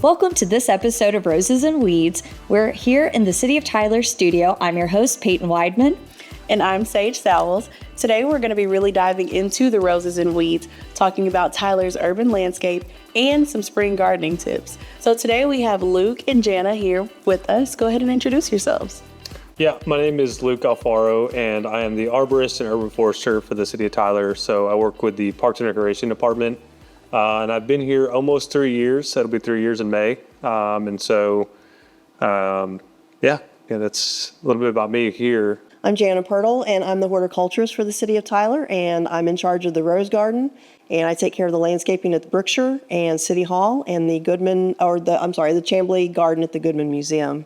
Welcome to this episode of Roses and Weeds. We're here in the City of Tyler studio. I'm your host, Payton Weidman. And I'm Sowels. Today we're going to be really diving into the roses and weeds, talking about Tyler's urban landscape and some spring gardening tips. So today we have Luke and Jana here with us. Go ahead and introduce yourselves. Yeah, my name is Luke Alfaro, and I am the Arborist and Urban Forester for the City of Tyler. So I work with the Parks and Recreation Department. And I've been here almost 3 years. That'll be 3 years in May. That's a little bit about me here. I'm Jana Pirtle, and I'm the Horticulturist for the City of Tyler, and I'm in charge of the Rose Garden, and I take care of the landscaping at the Brookshire and City Hall and the Chamblee Garden at the Goodman Museum.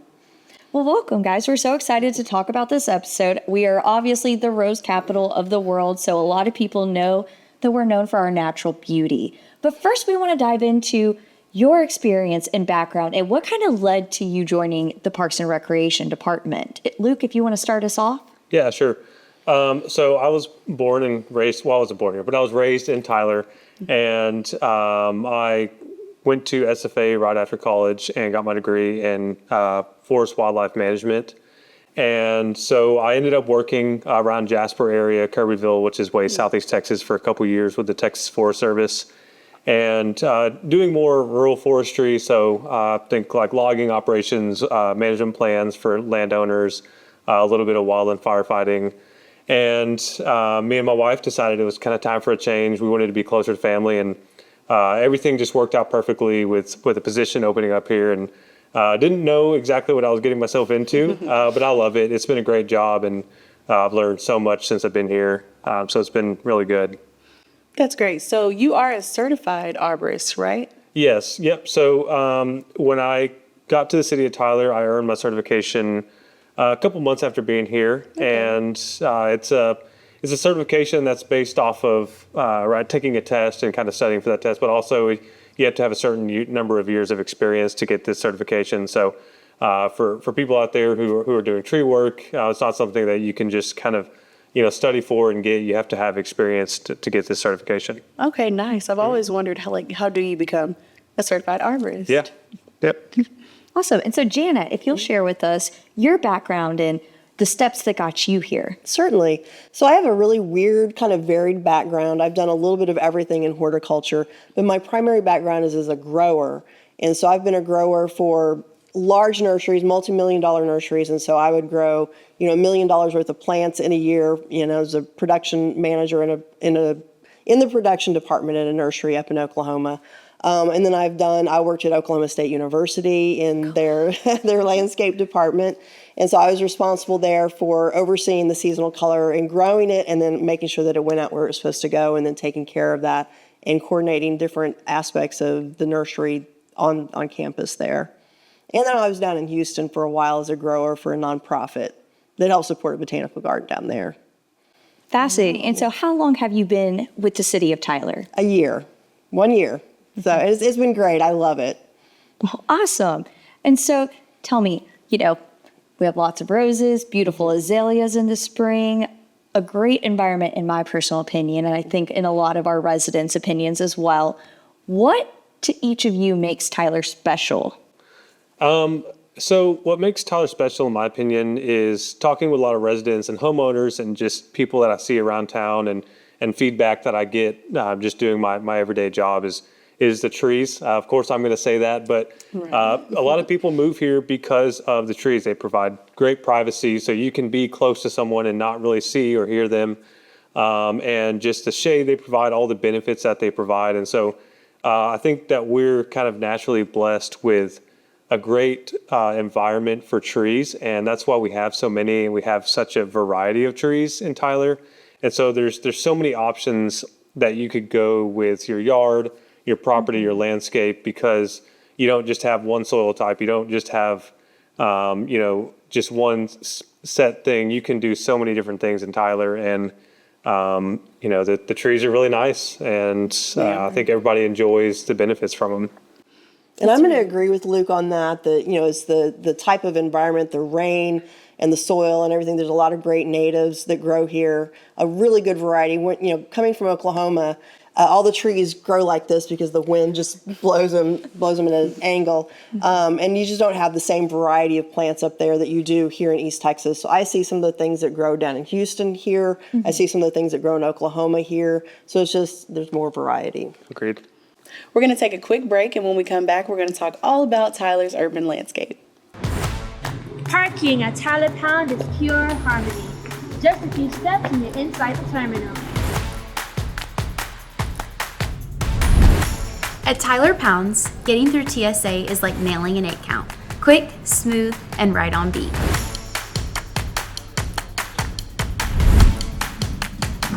Well, welcome, guys. We're so excited to talk about this episode. We are obviously the rose capital of the world, so a lot of people know that we're known for our natural beauty. But first, we want to dive into your experience and background and what kind of led to you joining the Parks and Recreation Department. Luke, if you want to start us off. Yeah, sure. So I was born and raised, well, I wasn't born here, but I was raised in Tyler. And I went to SFA right after college and got my degree in forest wildlife management. And so I ended up working around Jasper area, Kirbyville, which is way southeast Texas, for a couple years with the Texas Forest Service, and doing more rural forestry. So think like logging operations, management plans for landowners, a little bit of wildland firefighting. And me and my wife decided it was kind of time for a change. We wanted to be closer to family, and everything just worked out perfectly with a position opening up here. And didn't know exactly what I was getting myself into, but I love it. It's been a great job, and I've learned so much since I've been here. So it's been really good. That's great. So you are a certified arborist, right? Yes. Yep. So when I got to the City of Tyler, I earned my certification a couple months after being here. Okay. And it's a certification that's based off of taking a test and kind of studying for that test, but also you have to have a certain number of years of experience to get this certification. So for people out there who are doing tree work, it's not something that you can just kind of study for and get. You have to have experience to get this certification. Okay, nice. I've always wondered how do you become a certified arborist? Yeah. Yep. Awesome. And so Jana, if you'll share with us your background and the steps that got you here. Certainly. So I have a really weird, kind of varied background. I've done a little bit of everything in horticulture, but my primary background is as a grower. And so I've been a grower for large nurseries, multi-million-dollar nurseries, and so I would grow, $1 million worth of plants in a year, as a production manager in the production department at a nursery up in Oklahoma. And then I worked at Oklahoma State University in their landscape department. And so I was responsible there for overseeing the seasonal color and growing it, and then making sure that it went out where it was supposed to go, and then taking care of that and coordinating different aspects of the nursery on campus there. And then I was down in Houston for a while as a grower for a nonprofit that helps support a botanical garden down there. Fascinating. And so how long have you been with the City of Tyler? 1 year. So it's been great. I love it. Well, awesome. And so tell me, we have lots of roses, beautiful azaleas in the spring, a great environment in my personal opinion, and I think in a lot of our residents' opinions as well. What to each of you makes Tyler special? So what makes Tyler special, in my opinion, is talking with a lot of residents and homeowners and just people that I see around town, and feedback that I get just doing my everyday job is the trees. Of course, I'm going to say that, but a lot of people move here because of the trees. They provide great privacy, so you can be close to someone and not really see or hear them. And just the shade they provide, all the benefits that they provide. And so I think that we're kind of naturally blessed with a great environment for trees, and that's why we have so many, and we have such a variety of trees in Tyler. And so there's so many options that you could go with your yard, your property, your landscape, because you don't just have one soil type. You don't just have, just one set thing. You can do so many different things in Tyler, and the trees are really nice, and I think everybody enjoys the benefits from them. And I'm going to agree with Luke on that, it's the type of environment, the rain and the soil and everything. There's a lot of great natives that grow here, a really good variety. Coming from Oklahoma, All the trees grow like this because the wind just blows them at an angle. And you just don't have the same variety of plants up there that you do here in East Texas. So I see some of the things that grow down in Houston here. I see some of the things that grow in Oklahoma here. So it's just, there's more variety. Agreed. We're going to take a quick break, and when we come back, we're going to talk all about Tyler's urban landscape. Parking at Tyler Pound is pure harmony. Just a few steps and you're inside the terminal. At Tyler Pounds, getting through TSA is like nailing an 8 count. Quick, smooth, and right on beat.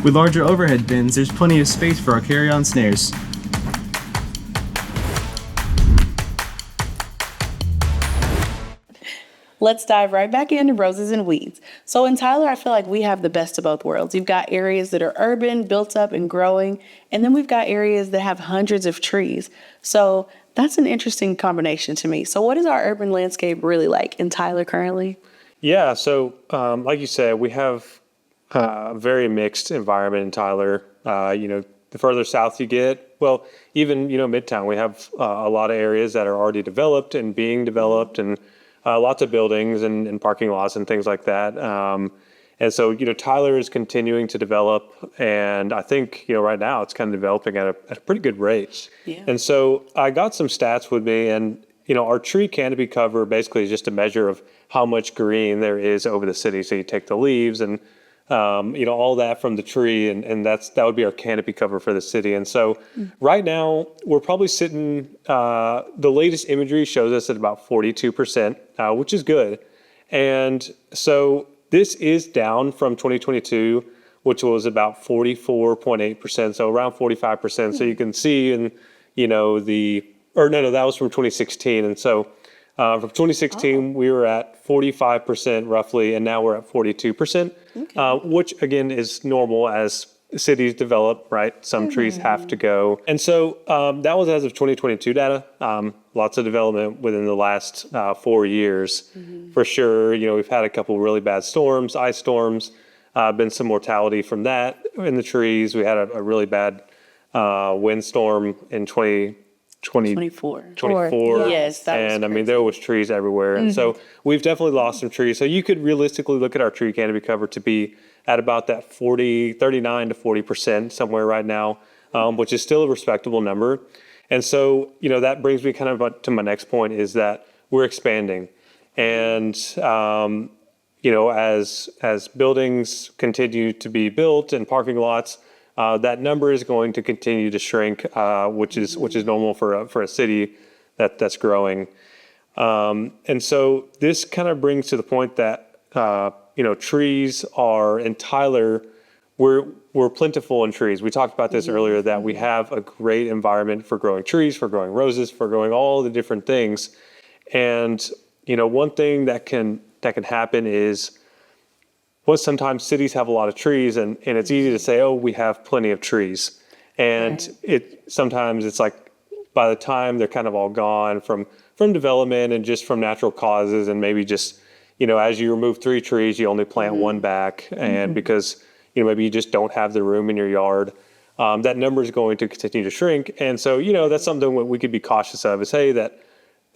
With larger overhead bins, there's plenty of space for our carry-on snares. Let's dive right back into roses and weeds. So in Tyler, I feel like we have the best of both worlds. You've got areas that are urban, built up and growing, and then we've got areas that have hundreds of trees. So that's an interesting combination to me. So what is our urban landscape really like in Tyler currently? Yeah, so like you said, we have a very mixed environment in Tyler. The further south you get, well, even, Midtown, we have a lot of areas that are already developed and being developed, and lots of buildings and parking lots and things like that. And so, Tyler is continuing to develop, and I think, right now it's kind of developing at a pretty good rate. Yeah. And so I got some stats with me, and, our tree canopy cover basically is just a measure of how much green there is over the city. So you take the leaves and, all that from the tree, and that would be our canopy cover for the city. And so right now we're probably sitting, the latest imagery shows us at about 42%, which is good. And so this is down from 2022, which was about 44.8%, so around 45%. So you can see that was from 2016. And so from 2016, we were at 45% roughly, and now we're at 42%, which again is normal as cities develop, right? Some trees have to go. And so that was as of 2022 data. Lots of development within the last 4 years, for sure. We've had a couple really bad storms, ice storms, been some mortality from that in the trees. We had a really bad windstorm in 24. Yes, that was crazy. There was trees everywhere. And so we've definitely lost some trees. So you could realistically look at our tree canopy cover to be at about that 39 to 40% somewhere right now, which is still a respectable number. And so, that brings me kind of to my next point, is that we're expanding. And, as buildings continue to be built and parking lots, that number is going to continue to shrink, which is normal for a city that's growing. And so this kind of brings to the point that trees are in Tyler. We're plentiful in trees. We talked about this earlier, that we have a great environment for growing trees, for growing roses, for growing all the different things. And one thing that can happen is, sometimes cities have a lot of trees, and it's easy to say, oh, we have plenty of trees. And sometimes it's like, by the time they're kind of all gone from development and just from natural causes, and maybe just, as you remove 3 trees, you only plant one back. And because, maybe you just don't have the room in your yard, that number is going to continue to shrink. And so, that's something that we could be cautious of, is, hey, that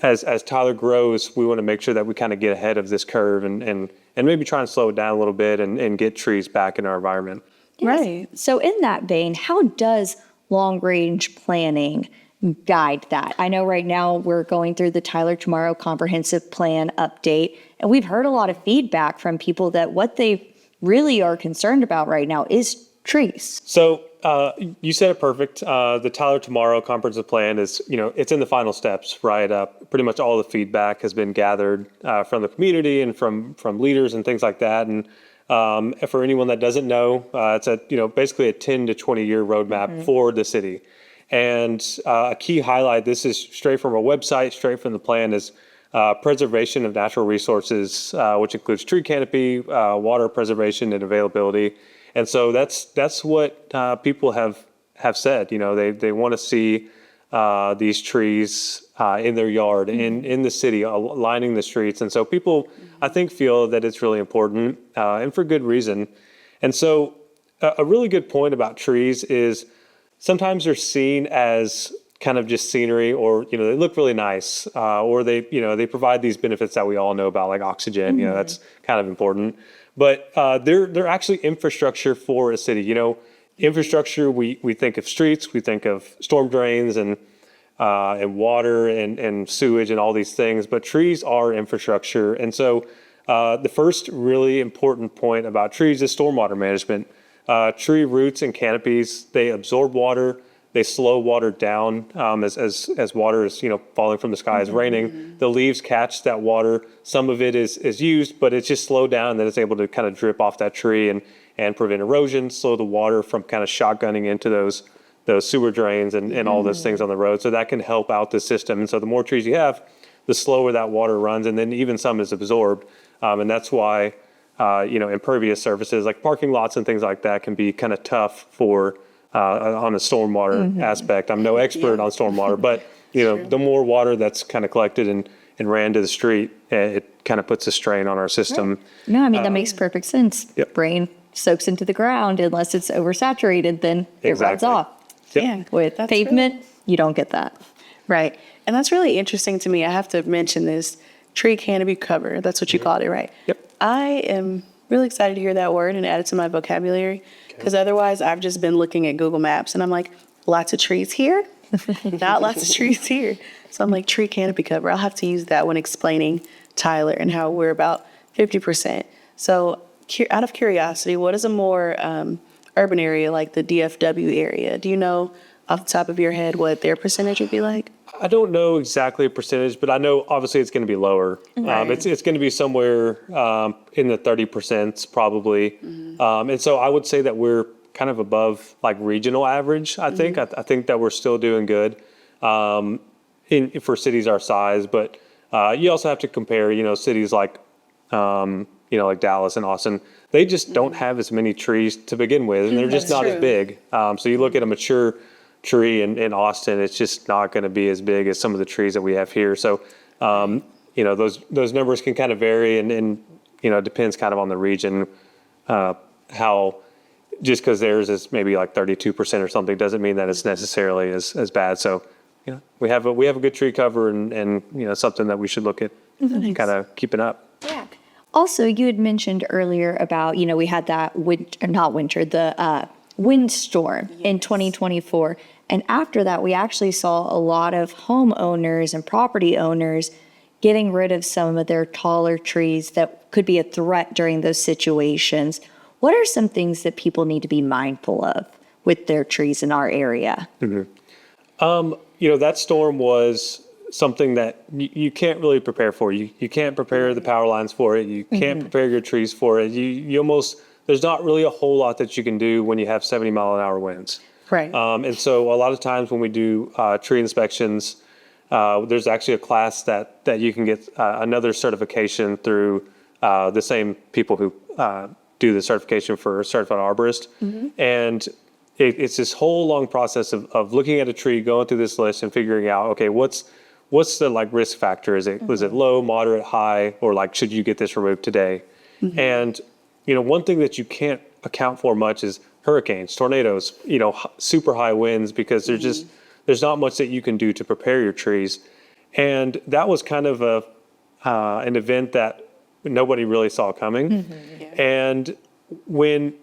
as Tyler grows, we want to make sure that we kind of get ahead of this curve and maybe try and slow it down a little bit and get trees back in our environment. Right. So in that vein, how does long-range planning guide that? I know right now we're going through the Tyler Tomorrow Comprehensive Plan update, and we've heard a lot of feedback from people that what they really are concerned about right now is trees. So you said it perfect. The Tyler Tomorrow Comprehensive Plan is, it's in the final steps, right? Pretty much all the feedback has been gathered from the community and from leaders and things like that. And for anyone that doesn't know, it's basically a 10 to 20 year roadmap for the city. And a key highlight, this is straight from our website, straight from the plan, is preservation of natural resources, which includes tree canopy, water preservation and availability. And so that's what people have said. They want to see these trees in their yard, in the city, lining the streets. And so people, I think, feel that it's really important, and for good reason. And so a really good point about trees is, sometimes they're seen as kind of just scenery, or they look really nice, or they provide these benefits that we all know about, like oxygen. That's kind of important. But they're actually infrastructure for a city. Infrastructure, we think of streets, we think of storm drains and water and sewage and all these things, but trees are infrastructure. And so the first really important point about trees is stormwater management. Tree roots and canopies, they absorb water, they slow water down as water is falling from the sky, is raining. The leaves catch that water. Some of it is used, but it's just slowed down, and then it's able to kind of drip off that tree and prevent erosion, slow the water from kind of shotgunning into those sewer drains and all those things on the road. So that can help out the system. And so the more trees you have, the slower that water runs, and then even some is absorbed. And that's why impervious surfaces like parking lots and things like that can be kind of tough for on a stormwater aspect. I'm no expert on stormwater, but the more water that's kind of collected and ran to the street, it kind of puts a strain on our system. No, I mean, that makes perfect sense. Yep. Rain soaks into the ground. Unless it's oversaturated, then it runs off. Yep. Yeah. With That's pavement, you don't get that. Right. And that's really interesting to me. I have to mention this tree canopy cover. That's what you called it, right? Yep. I am really excited to hear that word and add it to my vocabulary, because otherwise I've just been looking at Google Maps and I'm like, lots of trees here, not lots of trees here. So I'm like, tree canopy cover. I'll have to use that when explaining Tyler and how we're about 50%. So out of curiosity, what is a more urban area like the DFW area? Do you know off the top of your head what their percentage would be like? I don't know exactly a percentage, but I know obviously it's going to be lower. Right. It's going to be somewhere in the 30% probably. And so I would say that we're kind of above like regional average, I think. I think that we're still doing good for cities our size. But you also have to compare, cities like, like Dallas and Austin. They just don't have as many trees to begin with, and they're just not as big. So you look at a mature tree in Austin, it's just not going to be as big as some of the trees that we have here. So, those numbers can kind of vary, and it depends kind of on the region, how, just because theirs is maybe like 32% or something doesn't mean that it's necessarily as bad. So, we have a good tree cover and something that we should look at kind of keeping up. Yeah. Also, you had mentioned earlier about, we had that windstorm in 2024. And after that, we actually saw a lot of homeowners and property owners getting rid of some of their taller trees that could be a threat during those situations. What are some things that people need to be mindful of with their trees in our area? That storm was something that you can't really prepare for. You can't prepare the power lines for it. You can't prepare your trees for it. You almost, there's not really a whole lot that you can do when you have 70-mile-an-hour winds. Right. And so a lot of times when we do tree inspections, there's actually a class that you can get another certification through the same people who do the certification for certified arborist. And it's this whole long process of looking at a tree, going through this list and figuring out, okay, what's the like risk factor? Was it low, moderate, high, or like should you get this removed today? And one thing that you can't account for much is hurricanes, tornadoes, super high winds, because there's not much that you can do to prepare your trees. And that was kind of an event that nobody really saw coming. And when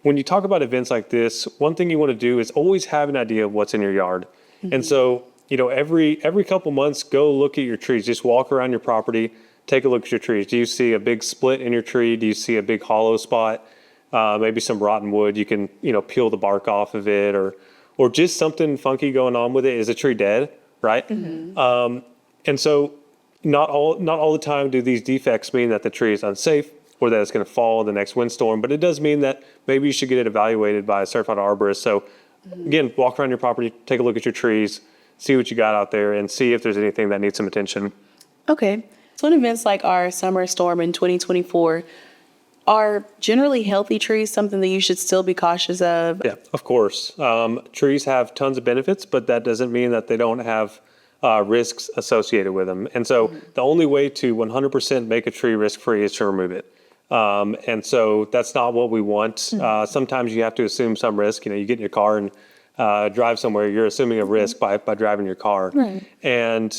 you talk about events like this, one thing you want to do is always have an idea of what's in your yard. And so, every couple months, go look at your trees. Just walk around your property, take a look at your trees. Do you see a big split in your tree? Do you see a big hollow spot? Maybe some rotten wood, you can, peel the bark off of it, or just something funky going on with it. Is a tree dead, right? And so not all the time do these defects mean that the tree is unsafe or that it's going to fall in the next windstorm, but it does mean that maybe you should get it evaluated by a certified arborist. So again, walk around your property, take a look at your trees, see what you got out there, and see if there's anything that needs some attention. Okay. So in events like our summer storm in 2024, are generally healthy trees something that you should still be cautious of? Yeah, of course. Trees have tons of benefits, but that doesn't mean that they don't have risks associated with them. And so the only way to 100% make a tree risk-free is to remove it. And so that's not what we want. Sometimes you have to assume some risk. You get in your car and drive somewhere, you're assuming a risk by driving your car. Right. And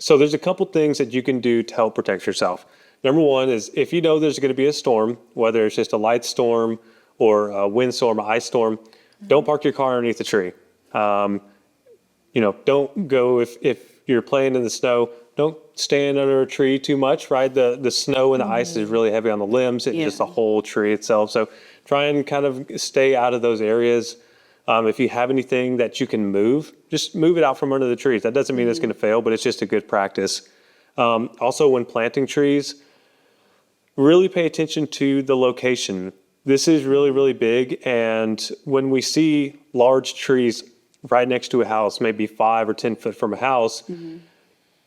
so there's a couple things that you can do to help protect yourself. Number one is if you know there's going to be a storm, whether it's just a light storm or a windstorm, ice storm, don't park your car underneath a tree. Don't go if you're playing in the snow, don't stand under a tree too much, right? The snow and the ice is really heavy on the limbs, it's just the whole tree itself. So try and kind of stay out of those areas. If you have anything that you can move, just move it out from under the trees. That doesn't mean it's going to fail, but it's just a good practice. Also, when planting trees, really pay attention to the location. This is really, really big. And when we see large trees right next to a house, maybe 5 or 10 foot from a house,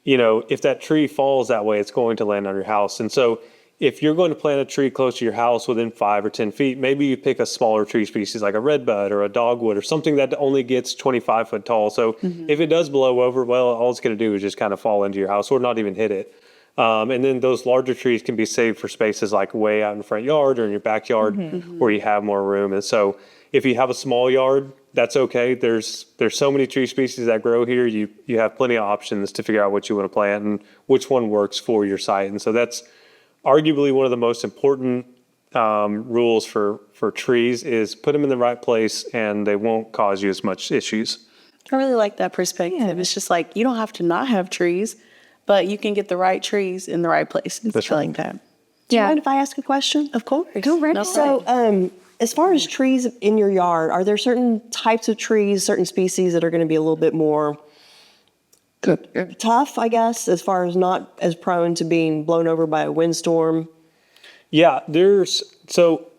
if that tree falls that way, it's going to land on your house. And so if you're going to plant a tree close to your house within 5 or 10 feet, maybe you pick a smaller tree species like a redbud or a dogwood or something that only gets 25 foot tall. So if it does blow over, well, all it's going to do is just kind of fall into your house or not even hit it. And then those larger trees can be saved for spaces like way out in the front yard or in your backyard where you have more room. And so if you have a small yard, that's okay. There's so many tree species that grow here. You have plenty of options to figure out what you want to plant and which one works for your site. And so that's arguably one of the most important rules for trees is put them in the right place and they won't cause you as much issues. I really like that perspective. It's just like you don't have to not have trees, but you can get the right trees in the right places. That's I right. like that. Do you mind if I ask a question? Of course. Go right ahead. So, as far as trees in your yard, are there certain types of trees, certain species that are going to be a little bit more tough, I guess, as far as not as prone to being blown over by a windstorm? Yeah, so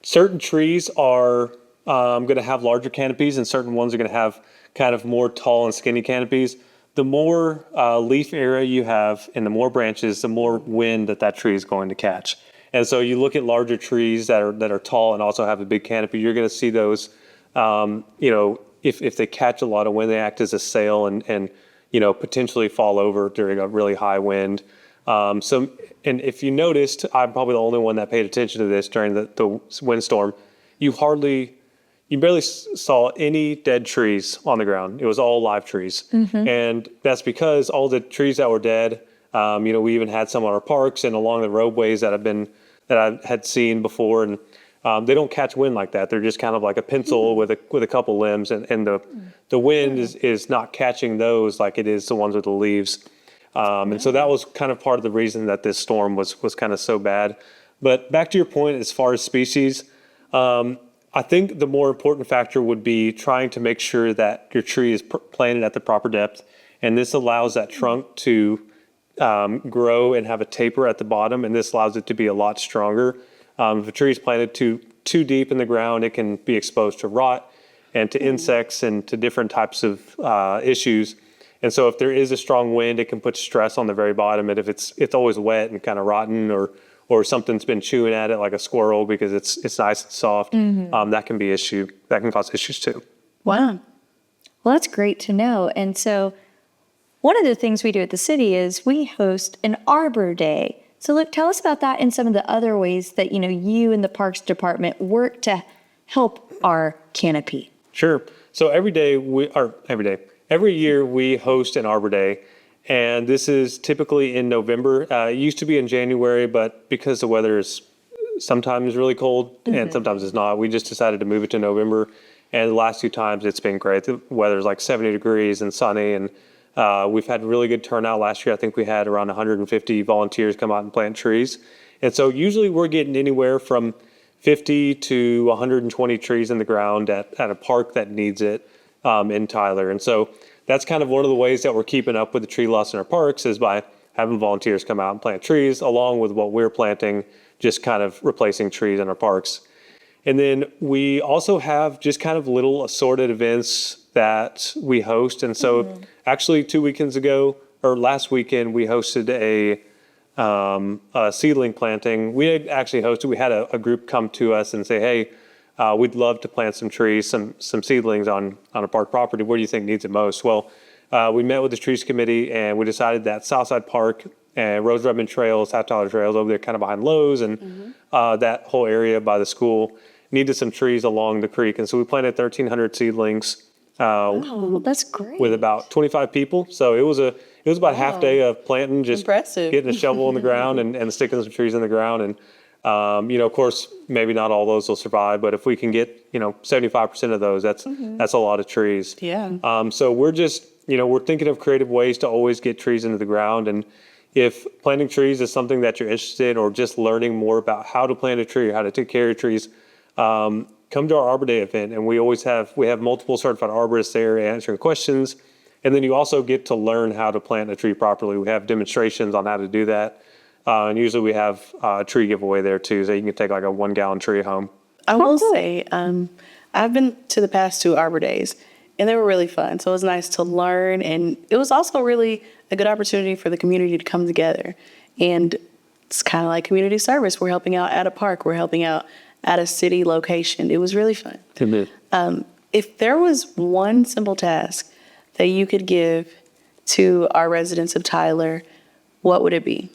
certain trees are going to have larger canopies and certain ones are going to have kind of more tall and skinny canopies. The more leaf area you have and the more branches, the more wind that tree is going to catch. And so you look at larger trees that are tall and also have a big canopy, you're going to see those, if they catch a lot of wind, they act as a sail and potentially fall over during a really high wind. And if you noticed, I'm probably the only one that paid attention to this during the windstorm. You barely saw any dead trees on the ground. It was all live trees. And that's because all the trees that were dead, we even had some on our parks and along the roadways that I had seen before. And they don't catch wind like that. They're just kind of like a pencil with a couple limbs. And the wind is not catching those like it is the ones with the leaves. And so that was kind of part of the reason that this storm was kind of so bad. But back to your point, as far as species, I think the more important factor would be trying to make sure that your tree is planted at the proper depth. And this allows that trunk to grow and have a taper at the bottom. And this allows it to be a lot stronger. If a tree is planted too deep in the ground, it can be exposed to rot and to insects and to different types of issues. And so if there is a strong wind, it can put stress on the very bottom. And if it's always wet and kind of rotten or something's been chewing at it like a squirrel because it's nice and soft, that can be that can cause issues too. Wow. Well, that's great to know. And so one of the things we do at the city is we host an Arbor Day. So Luke, tell us about that and some of the other ways that, you and the Parks Department work to help our canopy. Sure. So every year we host an Arbor Day, and this is typically in November. It used to be in January, but because the weather is sometimes really cold and sometimes it's not, we just decided to move it to November. And the last 2 times it's been great. The weather's like 70 degrees and sunny, and we've had really good turnout. Last year I think we had around 150 volunteers come out and plant trees. And so usually we're getting anywhere from 50 to 120 trees in the ground at a park that needs it in Tyler. And so that's kind of one of the ways that we're keeping up with the tree loss in our parks is by having volunteers come out and plant trees along with what we're planting, just kind of replacing trees in our parks. And then we also have just kind of little assorted events that we host. And so actually 2 weekends ago, or last weekend, we hosted a seedling planting. We had a group come to us and say, hey, we'd love to plant some trees, some seedlings on a park property. Where do you think needs it most? Well, we met with the trees committee and we decided that Southside Park and Rose Redmond Trails, South Tyler Trails over there kind of behind Lowe's and that whole area by the school needed some trees along the creek. And so we planted 1,300 seedlings Oh, that's great. with about 25 people. So it was about a half day of planting, just Impressive. getting a shovel in the ground and sticking some trees in the ground. And, of course, maybe not all those will survive, but if we can get, 75% of those, that's a lot of trees. Yeah. So we're just, we're thinking of creative ways to always get trees into the ground. And if planting trees is something that you're interested in, or just learning more about how to plant a tree or how to take care of trees, come to our Arbor Day event. And we have multiple certified arborists there answering questions. And then you also get to learn how to plant a tree properly. We have demonstrations on how to do that. And usually we have a tree giveaway there too, so you can take like a 1-gallon tree home. I will say, I've been to the past 2 Arbor Days, and they were really fun. So it was nice to learn, and it was also really a good opportunity for the community to come together. And it's kind of like community service. We're helping out at a park. We're helping out at a city location. It was really fun. If there was one simple task that you could give to our residents of Tyler, what would it be?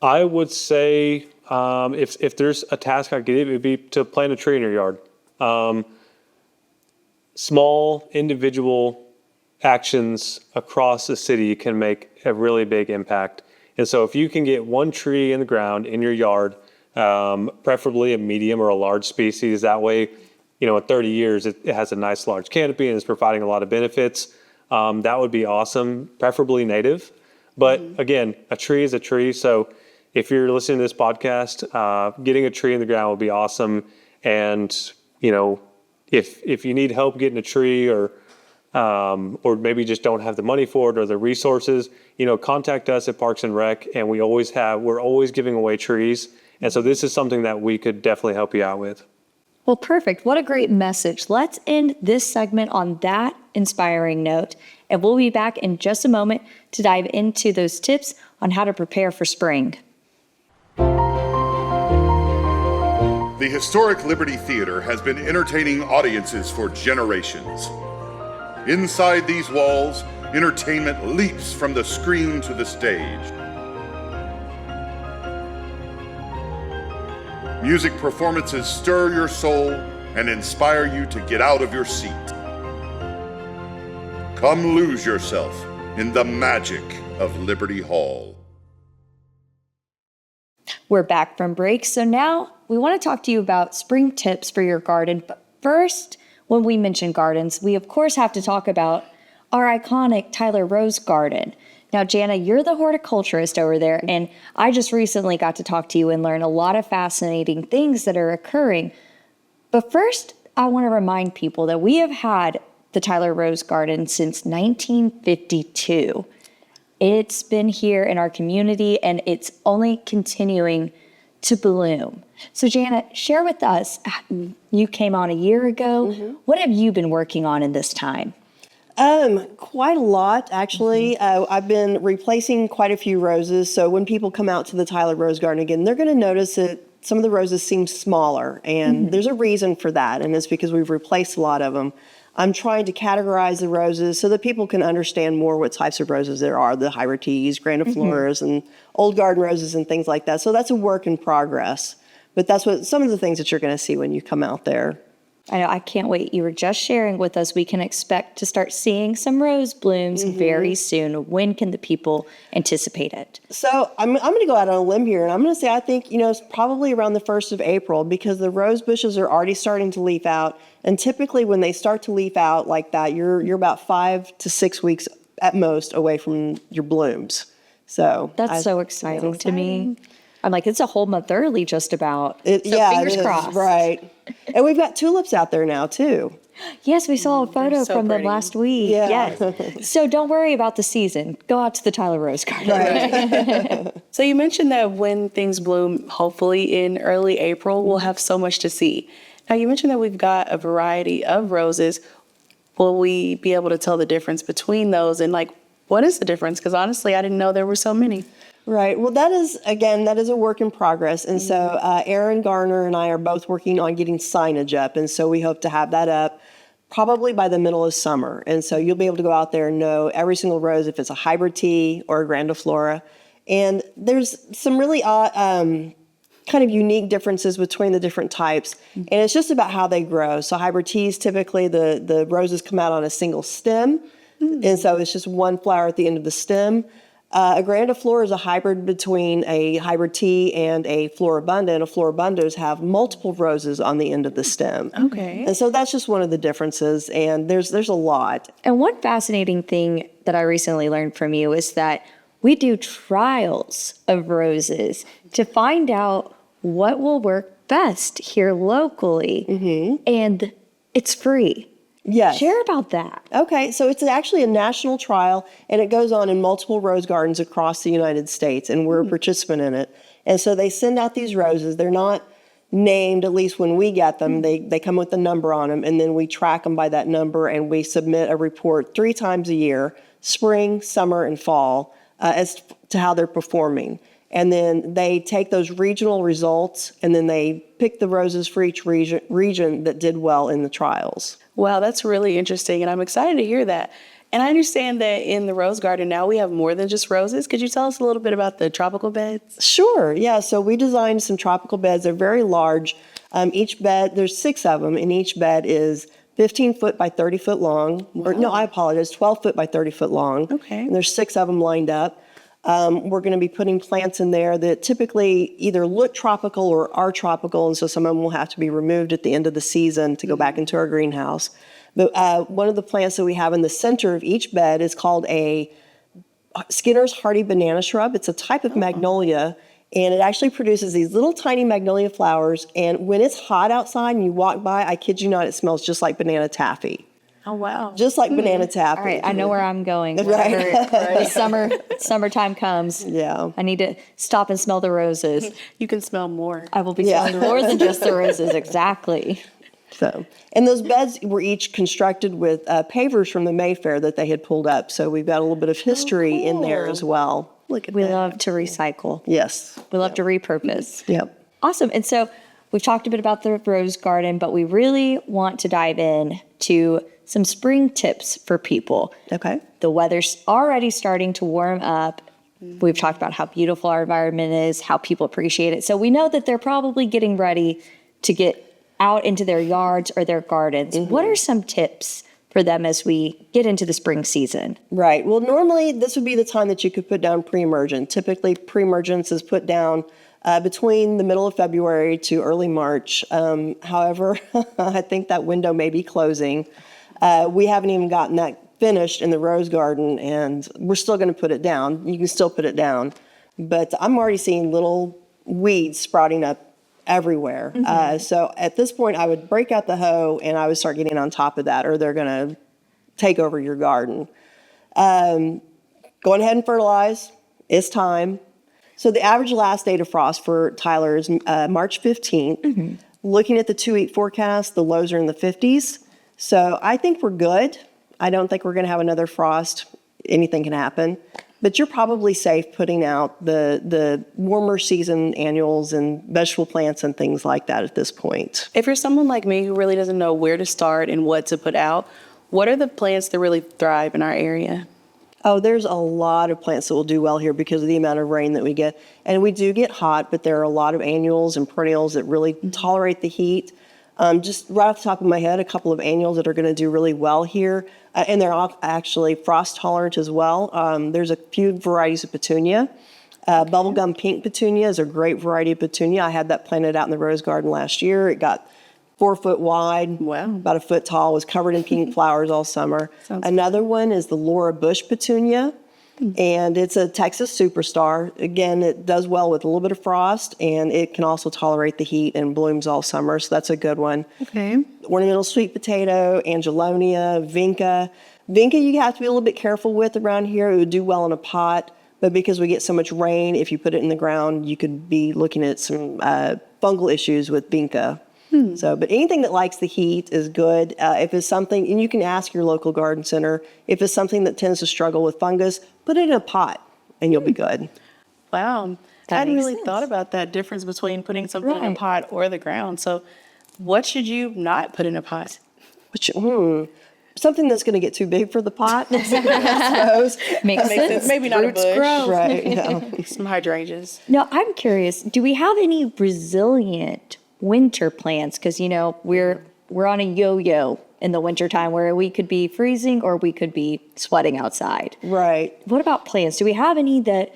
I would say if there's a task I could give, it would be to plant a tree in your yard. Small individual actions across the city can make a really big impact. And so if you can get one tree in the ground in your yard, preferably a medium or a large species, that way, in 30 years, it has a nice large canopy and is providing a lot of benefits. That would be awesome, preferably native. But again, a tree is a tree. So if you're listening to this podcast, getting a tree in the ground would be awesome. And, if you need help getting a tree or maybe just don't have the money for it or the resources, contact us at Parks and Rec. And we're always giving away trees. And so this is something that we could definitely help you out with. Well, perfect. What a great message. Let's end this segment on that inspiring note. And we'll be back in just a moment to dive into those tips on how to prepare for spring. The historic Liberty Theater has been entertaining audiences for generations. Inside these walls, entertainment leaps from the screen to the stage. Music performances stir your soul and inspire you to get out of your seat. Come lose yourself in the magic of Liberty Hall. We're back from break, so now we want to talk to you about spring tips for your garden. But first, when we mention gardens, we of course have to talk about our iconic Tyler Rose Garden. Now, Jana, you're the horticulturist over there, and I just recently got to talk to you and learn a lot of fascinating things that are occurring. But first, I want to remind people that we have had the Tyler Rose Garden since 1952. It's been here in our community, and it's only continuing to bloom. So, Jana, share with us, you came on a year ago. What have you been working on in this time? Quite a lot, actually. I've been replacing quite a few roses. So when people come out to the Tyler Rose Garden again, they're going to notice that some of the roses seem smaller. And there's a reason for that. And it's because we've replaced a lot of them. I'm trying to categorize the roses so that people can understand more what types of roses there are, the hybrid teas, grandifloras, and old garden roses and things like that. So that's a work in progress. But that's what some of the things that you're going to see when you come out there. I know, I can't wait. You were just sharing with us, we can expect to start seeing some rose blooms very soon. When can the people anticipate it? So I'm going to go out on a limb here, and I'm going to say I think, it's probably around the 1st of April, because the rose bushes are already starting to leaf out. And typically when they start to leaf out like that, you're about 5 to 6 weeks at most away from your blooms. So That's so exciting to me. I'm like, it's a whole month early just about. Fingers crossed. Right. And we've got tulips out there now too. Yes, we saw a photo so from them pretty. last week. Yeah. Yes. So don't worry about the season. Go out to the Tyler Rose Garden. Right. So you mentioned that when things bloom, hopefully in early April, we'll have so much to see. Now, you mentioned that we've got a variety of roses. Will we be able to tell the difference between those? And what is the difference? Because honestly, I didn't know there were so many. Right. Well, that is a work in progress. And so Aaron Garner and I are both working on getting signage up. And so we hope to have that up probably by the middle of summer. And so you'll be able to go out there and know every single rose, if it's a hybrid tea or a grandiflora. And there's some really kind of unique differences between the different types. And it's just about how they grow. So hybrid teas, typically the roses come out on a single stem. And so it's just one flower at the end of the stem. A grandiflora is a hybrid between a hybrid tea and a floribunda, and a floribundas have multiple roses on the end of the stem. Okay. And so that's just one of the differences, and there's a lot. And one fascinating thing that I recently learned from you is that we do trials of roses to find out what will work best here locally. And it's free. Yes. Share about that. Okay, so it's actually a national trial, and it goes on in multiple rose gardens across the United States, and we're a participant in it. And so they send out these roses. They're not named, at least when we get them. They come with a number on them, and then we track them by that number, and we submit a report 3 times a year, spring, summer, and fall, as to how they're performing. And then they take those regional results, and then they pick the roses for each region that did well in the trials. Wow, that's really interesting, and I'm excited to hear that. And I understand that in the rose garden now we have more than just roses. Could you tell us a little bit about the tropical beds? Sure, yeah. So we designed some tropical beds. They're very large. Each bed, there's 6 of them, and each bed is 15 foot by 30 foot long. Or no, I apologize, 12 foot by 30 foot long. Okay. And there's 6 of them lined up. We're going to be putting plants in there that typically either look tropical or are tropical, and so some of them will have to be removed at the end of the season to go back into our greenhouse. But one of the plants that we have in the center of each bed is called a Skinner's Hardy Banana Shrub. It's a type of magnolia, and it actually produces these little tiny magnolia flowers, and when it's hot outside and you walk by, I kid you not, it smells just like banana taffy. Oh, wow. Just like banana taffy. All right, I know where I'm going. Right. Whenever the summertime comes. Yeah. I need to stop and smell the roses. You can smell more. I will be smelling more than just the roses, exactly. So, and those beds were each constructed with pavers from the Mayfair that they had pulled up. So we've got a little bit of history in there as well. Look at We that. love to recycle. Yes. We love to repurpose. Yep. Awesome. And so we've talked a bit about the rose garden, but we really want to dive in to some spring tips for people. Okay. The weather's already starting to warm up. We've talked about how beautiful our environment is, how people appreciate it. So we know that they're probably getting ready to get out into their yards or their gardens. What are some tips for them as we get into the spring season? Right. Well, normally this would be the time that you could put down pre-emergent. Typically, pre-emergence is put down between the middle of February to early March. However, I think that window may be closing. We haven't even gotten that finished in the rose garden, and we're still going to put it down. You can still put it down. But I'm already seeing little weeds sprouting up everywhere. So at this point, I would break out the hoe and I would start getting on top of that, or they're going to take over your garden. Going ahead and fertilize. It's time. So the average last date of frost for Tyler is March 15th. Looking at the 2-week forecast, the lows are in the 50s. So I think we're good. I don't think we're going to have another frost. Anything can happen. But you're probably safe putting out the warmer season annuals and vegetable plants and things like that at this point. If you're someone like me who really doesn't know where to start and what to put out, what are the plants that really thrive in our area? Oh, there's a lot of plants that will do well here because of the amount of rain that we get. And we do get hot, but there are a lot of annuals and perennials that really tolerate the heat. Just right off the top of my head, a couple of annuals that are going to do really well here. And they're actually frost tolerant as well. There's a few varieties of petunia. Bubblegum pink petunia is a great variety of petunia. I had that planted out in the rose garden last year. It got 4 foot wide, about a foot tall, was covered in pink flowers all summer. Another one is the Laura Bush petunia. And it's a Texas superstar. Again, it does well with a little bit of frost, and it can also tolerate the heat and blooms all summer, so that's a good one. Okay. Ornamental sweet potato, angelonia, vinca. Vinca you have to be a little bit careful with around here. It would do well in a pot, but because we get so much rain, if you put it in the ground, you could be looking at some fungal issues with vinca. So, but anything that likes the heat is good. If it's something, and you can ask your local garden center, if it's something that tends to struggle with fungus, put it in a pot and you'll be good. Wow. I hadn't really thought about that difference between putting something in a pot or the ground. So what should you not put in a pot? something that's going to get too big for the pot, I suppose. Makes sense. Maybe not Roots a bush. grow. Right, yeah. Some hydrangeas. Now, I'm curious, do we have any resilient winter plants? Because, we're on a yo-yo in the wintertime where we could be freezing or we could be sweating outside. Right. What about plants? Do we have any that,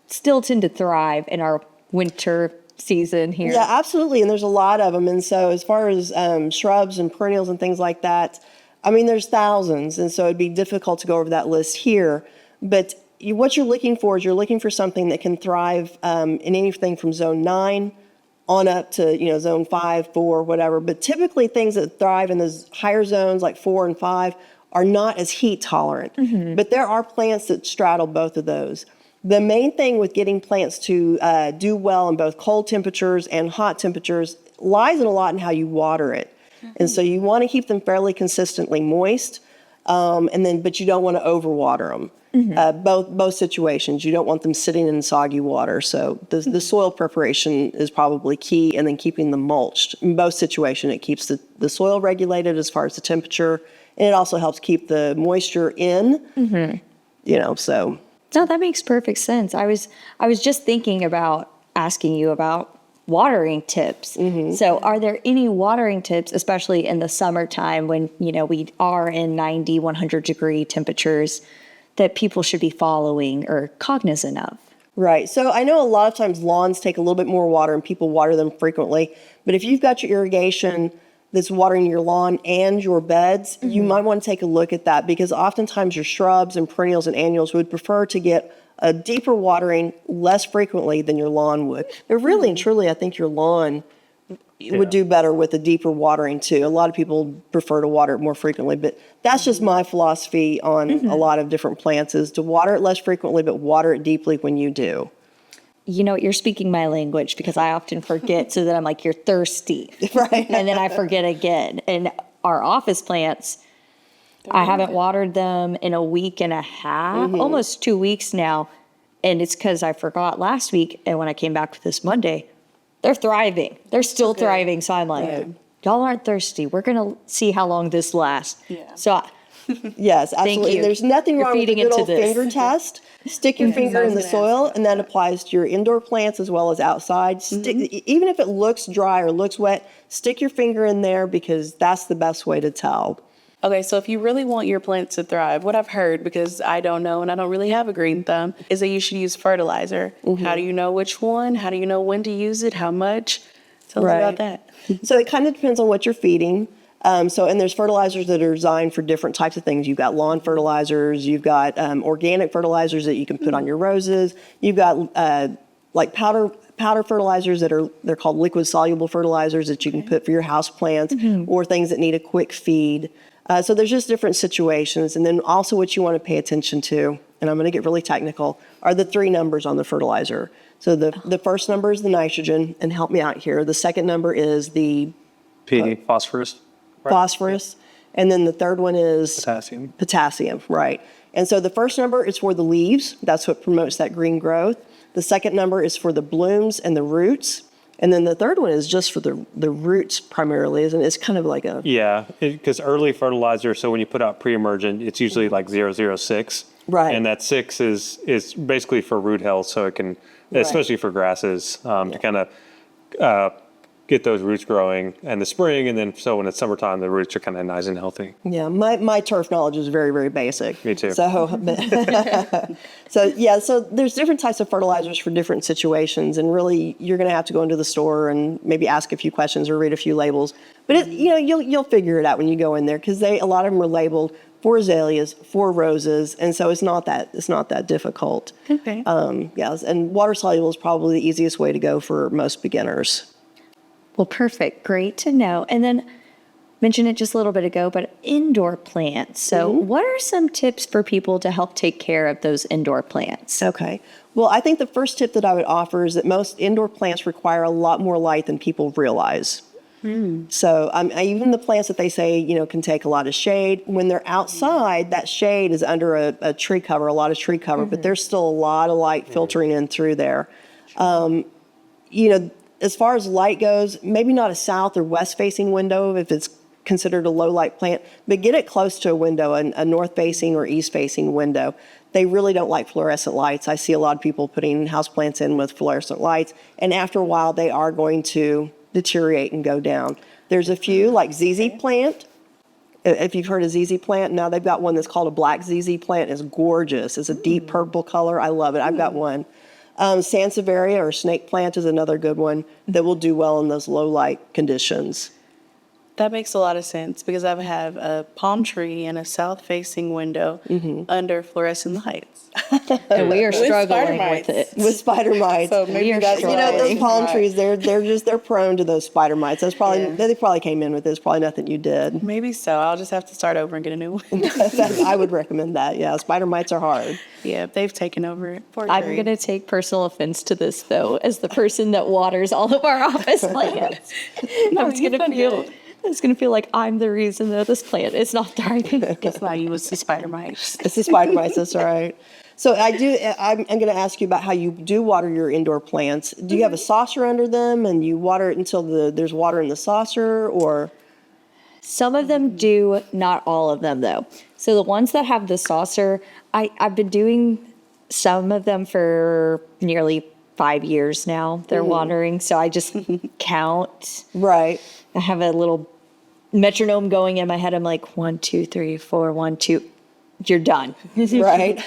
still tend to thrive in our winter season here? Yeah, absolutely. And there's a lot of them. And so as far as shrubs and perennials and things like that, there's thousands. And so it'd be difficult to go over that list here. But what you're looking for is you're looking for something that can thrive in anything from zone 9 on up to, zone 5, 4, whatever. But typically things that thrive in those higher zones like 4 and 5 are not as heat tolerant. But there are plants that straddle both of those. The main thing with getting plants to do well in both cold temperatures and hot temperatures lies in a lot in how you water it. And so you want to keep them fairly consistently moist, but you don't want to overwater them. Both situations, you don't want them sitting in soggy water. So the soil preparation is probably key, and then keeping them mulched. In both situations, it keeps the soil regulated as far as the temperature, and it also helps keep the moisture in. So. No, that makes perfect sense. I was just thinking about asking you about watering tips. So are there any watering tips, especially in the summertime when, we are in 90, 100 degree temperatures, that people should be following or cognizant of? Right. So I know a lot of times lawns take a little bit more water and people water them frequently. But if you've got your irrigation that's watering your lawn and your beds, you might want to take a look at that, because oftentimes your shrubs and perennials and annuals would prefer to get a deeper watering less frequently than your lawn would. But really and truly, I think your lawn would do better with a deeper watering too. A lot of people prefer to water it more frequently, but that's just my philosophy on a lot of different plants, is to water it less frequently, but water it deeply when you do. You're speaking my language, because I often forget, so that I'm like, you're thirsty. Right. And then I forget again. And our office plants, I haven't watered them in a week and a half, almost 2 weeks now. And it's because I forgot last week. And when I came back this Monday, they're thriving. They're still thriving. So I'm like, y'all aren't thirsty. We're going to see how long this lasts. Yeah. So yes, absolutely. you. There's nothing You're wrong with a feeding good into old this. finger test. Stick your finger in the soil, and that applies to your indoor plants as well as outside. Even if it looks dry or looks wet, stick your finger in there, because that's the best way to tell. Okay, so if you really want your plants to thrive, what I've heard, because I don't know and I don't really have a green thumb, is that you should use fertilizer. How do you know which one? How do you know when to use it? How much? Tell us about that. So it kind of depends on what you're feeding. And there's fertilizers that are designed for different types of things. You've got lawn fertilizers, you've got organic fertilizers that you can put on your roses. You've got like powder fertilizers they're called liquid soluble fertilizers that you can put for your house plants, or things that need a quick feed. So there's just different situations. And then also what you want to pay attention to, and I'm going to get really technical, are the 3 numbers on the fertilizer. So the first number is the nitrogen, and help me out here. The second number is the phosphorus. phosphorus. And then the third one is Potassium, right. And so the first number is for the leaves. That's what promotes that green growth. The second number is for the blooms and the roots. And then the third one is just for the roots primarily, isn't it? It's kind of like a... Yeah, because early fertilizer, so when you put out pre-emergent, it's usually like 006. Right. And that 6 is basically for root health, so it can, especially for grasses, to kind of get those roots growing in the spring, and then so when it's summertime, the roots are kind of nice and healthy. Yeah, my turf knowledge is very, very basic. Me too. So there's different types of fertilizers for different situations, and really you're going to have to go into the store and maybe ask a few questions or read a few labels. But you'll figure it out when you go in there, because a lot of them are labeled for azaleas, for roses, and so it's not that difficult. Okay. Yes, and water soluble is probably the easiest way to go for most beginners. Well, perfect. Great to know. And then mentioned it just a little bit ago, but indoor plants. So what are some tips for people to help take care of those indoor plants? Okay. Well, I think the first tip that I would offer is that most indoor plants require a lot more light than people realize. So even the plants that they say, can take a lot of shade, when they're outside, that shade is under a tree cover, a lot of tree cover, but there's still a lot of light filtering in through there. As far as light goes, maybe not a south or west facing window if it's considered a low light plant, but get it close to a window, a north facing or east facing window. They really don't like fluorescent lights. I see a lot of people putting houseplants in with fluorescent lights, and after a while they are going to deteriorate and go down. There's a few like ZZ plant. If you've heard of ZZ plant, now they've got one that's called a black ZZ plant. It's gorgeous. It's a deep purple color. I love it. I've got one. Sansevieria or snake plant is another good one that will do well in those low light conditions. That makes a lot of sense because I have a palm tree and a south-facing window under fluorescent lights. And we are struggling spider with it. With spider mites. So maybe that's those palm trees, they're prone to those spider mites. That's probably they probably came in with this. Probably nothing you did. Maybe so. I'll just have to start over and get a new one. I would recommend that. Yeah, spider mites are hard. Yeah, they've taken over it. I'm going to take personal offense to this, though, as the person that waters all of our office plants. It's going to feel like I'm the reason that this plant is not thriving. That's why you was the spider mites. It's the spider mites, that's right. So I'm going to ask you about how you do water your indoor plants. Do you have a saucer under them and you water it until there's water in the saucer, or? Some of them do, not all of them, though. So the ones that have the saucer, I've been doing some of them for nearly 5 years now. They're watering, so I just count. Right. I have a little metronome going in my head. I'm like, 1, 2, 3, 4, 1, 2. You're done. Right.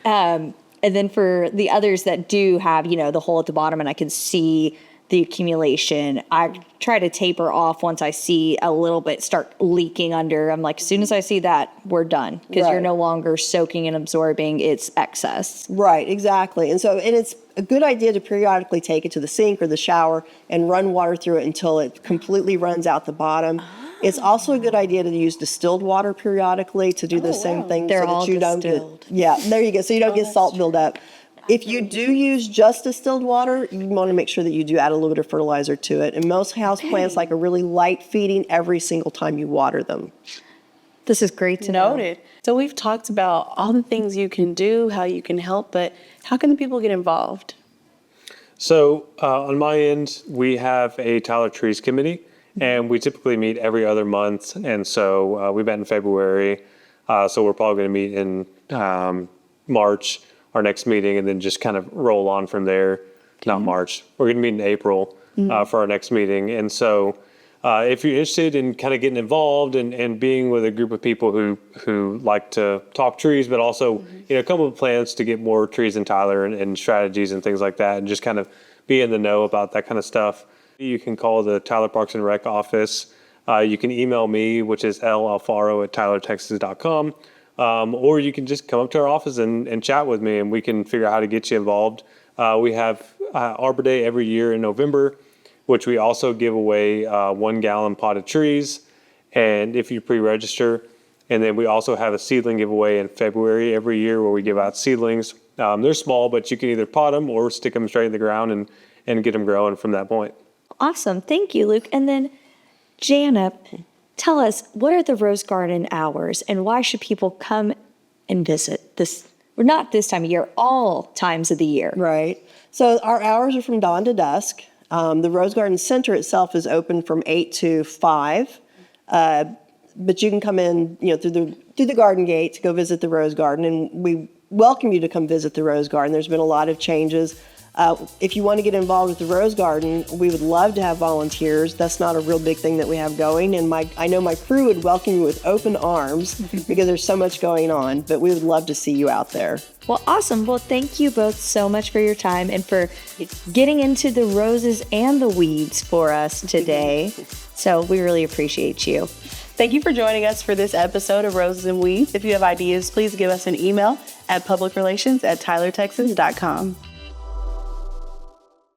And then for the others that do have, the hole at the bottom and I can see the accumulation, I try to taper off once I see a little bit start leaking under. I'm like, as soon as I see that, we're done, because you're no longer soaking and absorbing its excess. Right, exactly. And it's a good idea to periodically take it to the sink or the shower and run water through it until it completely runs out the bottom. It's also a good idea to use distilled water periodically to do the same thing. They're so that all you distilled. don't get, there you go. So you don't get salt buildup. If you do use just distilled water, you want to make sure that you do add a little bit of fertilizer to it. And most houseplants like a really light feeding every single time you water them. This is great to know. Noted. So we've talked about all the things you can do, how you can help, but how can the people get involved? So on my end, we have a Tyler Trees Committee, and we typically meet every other month. And so we met in February, so we're probably going to meet in March, our next meeting, and then just kind of roll on from there. Not March. We're going to meet in April for our next meeting. And so if you're interested in kind of getting involved and being with a group of people who like to talk trees, but also come up with plans to get more trees in Tyler and strategies and things like that, and just kind of be in the know about that kind of stuff, you can call the Tyler Parks and Rec office. You can email me, which islalfaro@tylertexas.com. Or you can just come up to our office and chat with me, and we can figure out how to get you involved. We have Arbor Day every year in November, which we also give away 1 gallon potted trees, and if you pre-register. And then we also have a seedling giveaway in February every year where we give out seedlings. They're small, but you can either pot them or stick them straight in the ground and get them growing from that point. Awesome. Thank you, Luke. And then Jana, tell us, what are the Rose Garden hours and why should people come and visit this? Well, not this time of year, all times of the year. Right. So our hours are from dawn to dusk. The Rose Garden Center itself is open from 8 to 5. But you can come in, through the garden gate to go visit the Rose Garden, and we welcome you to come visit the Rose Garden. There's been a lot of changes. If you want to get involved with the Rose Garden, we would love to have volunteers. That's not a real big thing that we have going, and I know my crew would welcome you with open arms because there's so much going on, but we would love to see you out there. Well, awesome. Well, thank you both so much for your time and for getting into the roses and the weeds for us today. So we really appreciate you. Thank you for joining us for this episode of Roses and Weeds. If you have ideas, please give us an email at publicrelations@tylertexas.com.